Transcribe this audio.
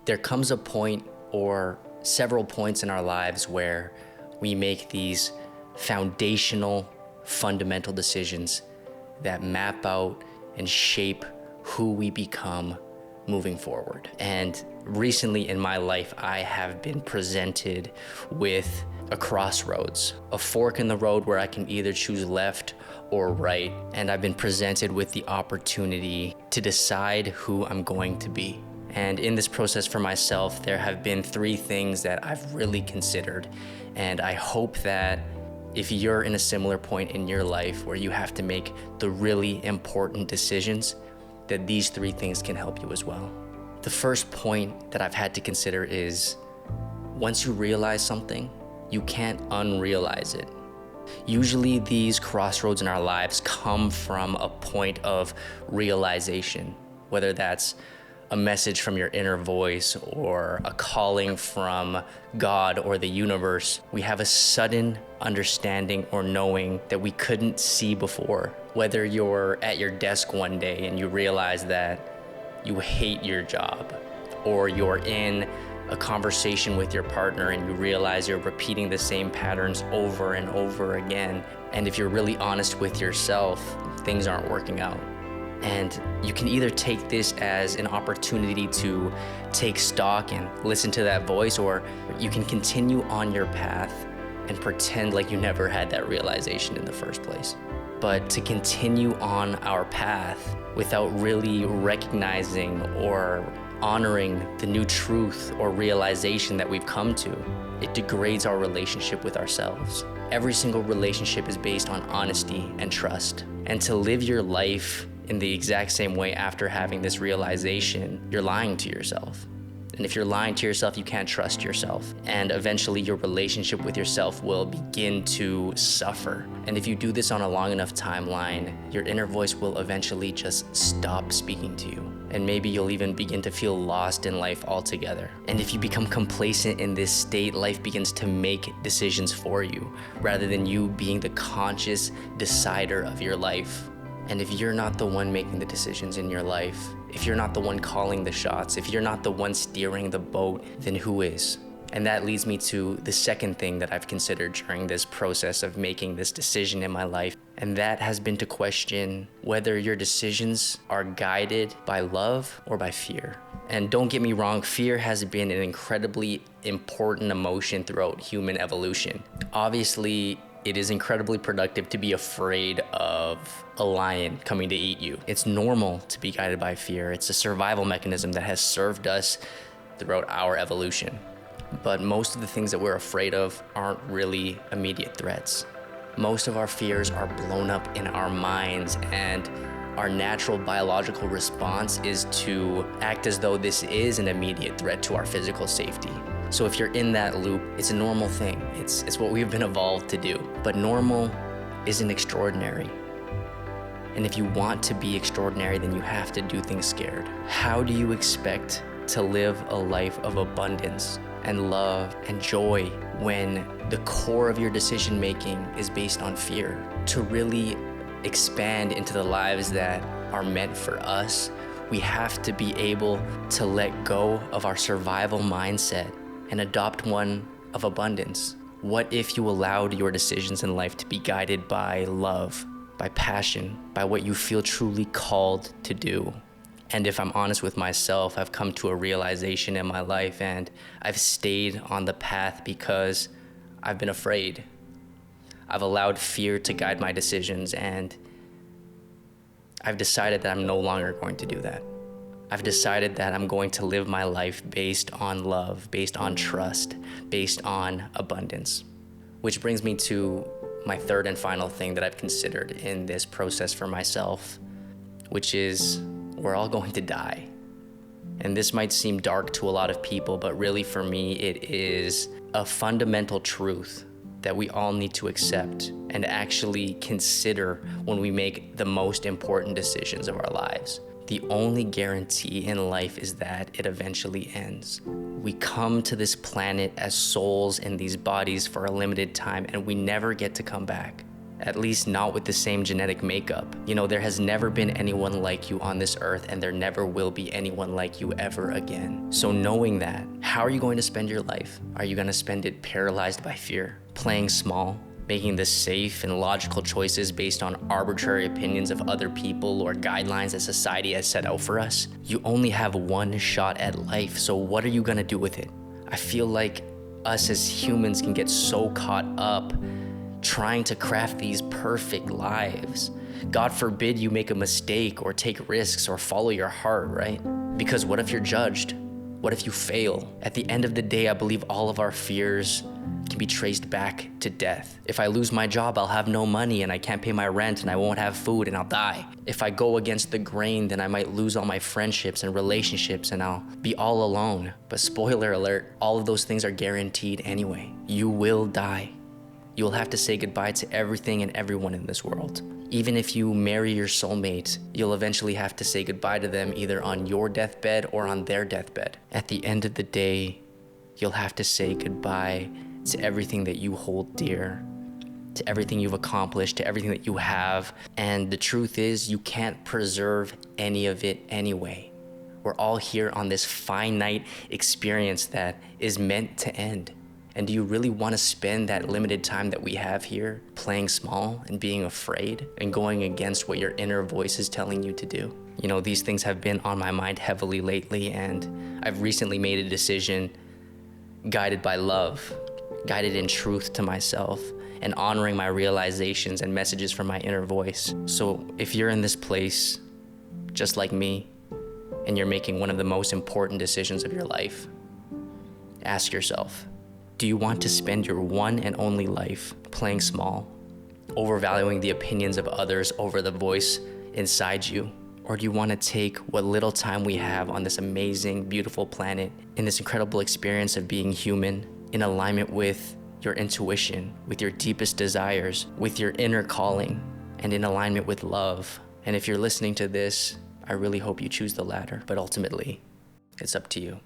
There comes a point or several points in our lives where we make these foundational, fundamental decisions that map out and shape who we become moving forward. And recently in my life, I have been presented with a crossroads, a fork in the road where I can either choose left or right. And I've been presented with the opportunity to decide who I'm going to be. And in this process for myself, there have been 3 things that I've really considered. And I hope that if you're in a similar point in your life where you have to make the really important decisions, that these 3 things can help you as well. The first point that I've had to consider is, once you realize something, you can't unrealize it. Usually these crossroads in our lives come from a point of realization, whether that's a message from your inner voice or a calling from God or the universe. We have a sudden understanding or knowing that we couldn't see before. Whether you're at your desk one day and you realize that you hate your job, or you're in a conversation with your partner and you realize you're repeating the same patterns over and over again. And if you're really honest with yourself, things aren't working out. And you can either take this as an opportunity to take stock and listen to that voice, or you can continue on your path and pretend like you never had that realization in the first place. But to continue on our path without really recognizing or honoring the new truth or realization that we've come to, it degrades our relationship with ourselves. Every single relationship is based on honesty and trust. And to live your life in the exact same way after having this realization, you're lying to yourself. And if you're lying to yourself, you can't trust yourself. And eventually your relationship with yourself will begin to suffer. And if you do this on a long enough timeline, your inner voice will eventually just stop speaking to you. And maybe you'll even begin to feel lost in life altogether. And if you become complacent in this state, life begins to make decisions for you, rather than you being the conscious decider of your life. And if you're not the one making the decisions in your life, if you're not the one calling the shots, if you're not the one steering the boat, then who is? And that leads me to the second thing that I've considered during this process of making this decision in my life. And that has been to question whether your decisions are guided by love or by fear. And don't get me wrong, fear has been an incredibly important emotion throughout human evolution. Obviously, it is incredibly productive to be afraid of a lion coming to eat you. It's normal to be guided by fear. It's a survival mechanism that has served us throughout our evolution. But most of the things that we're afraid of aren't really immediate threats. Most of our fears are blown up in our minds, and our natural biological response is to act as though this is an immediate threat to our physical safety. So if you're in that loop, it's a normal thing. It's what we've been evolved to do. But normal isn't extraordinary. And if you want to be extraordinary, then you have to do things scared. How do you expect to live a life of abundance and love and joy when the core of your decision making is based on fear? To really expand into the lives that are meant for us, we have to be able to let go of our survival mindset and adopt one of abundance. What if you allowed your decisions in life to be guided by love, by passion, by what you feel truly called to do? And if I'm honest with myself, I've come to a realization in my life, and I've stayed on the path because I've been afraid. I've allowed fear to guide my decisions, and I've decided that I'm no longer going to do that. I've decided that I'm going to live my life based on love, based on trust, based on abundance. Which brings me to my third and final thing that I've considered in this process for myself, which is we're all going to die. And this might seem dark to a lot of people, but really for me, it is a fundamental truth that we all need to accept and actually consider when we make the most important decisions of our lives. The only guarantee in life is that it eventually ends. We come to this planet as souls in these bodies for a limited time, and we never get to come back. At least not with the same genetic makeup. You know, there has never been anyone like you on this earth, and there never will be anyone like you ever again. So knowing that, how are you going to spend your life? Are you going to spend it paralyzed by fear, playing small, making the safe and logical choices based on arbitrary opinions of other people or guidelines that society has set out for us? You only have one shot at life, so what are you going to do with it? I feel like us as humans can get so caught up trying to craft these perfect lives. God forbid you make a mistake or take risks or follow your heart, right? Because what if you're judged? What if you fail? At the end of the day, I believe all of our fears can be traced back to death. If I lose my job, I'll have no money and I can't pay my rent and I won't have food and I'll die. If I go against the grain, then I might lose all my friendships and relationships and I'll be all alone. But spoiler alert, all of those things are guaranteed anyway. You will die. You'll have to say goodbye to everything and everyone in this world. Even if you marry your soulmate, you'll eventually have to say goodbye to them either on your deathbed or on their deathbed. At the end of the day, you'll have to say goodbye to everything that you hold dear, to everything you've accomplished, to everything that you have. And the truth is, you can't preserve any of it anyway. We're all here on this finite experience that is meant to end. And do you really want to spend that limited time that we have here playing small and being afraid and going against what your inner voice is telling you to do? You know, these things have been on my mind heavily lately, and I've recently made a decision guided by love, guided in truth to myself, and honoring my realizations and messages from my inner voice. So if you're in this place, just like me, and you're making one of the most important decisions of your life, ask yourself, do you want to spend your one and only life playing small, overvaluing the opinions of others over the voice inside you? Or do you want to take what little time we have on this amazing, beautiful planet, in this incredible experience of being human, in alignment with your intuition, with your deepest desires, with your inner calling, and in alignment with love? And if you're listening to this, I really hope you choose the latter, but ultimately, it's up to you.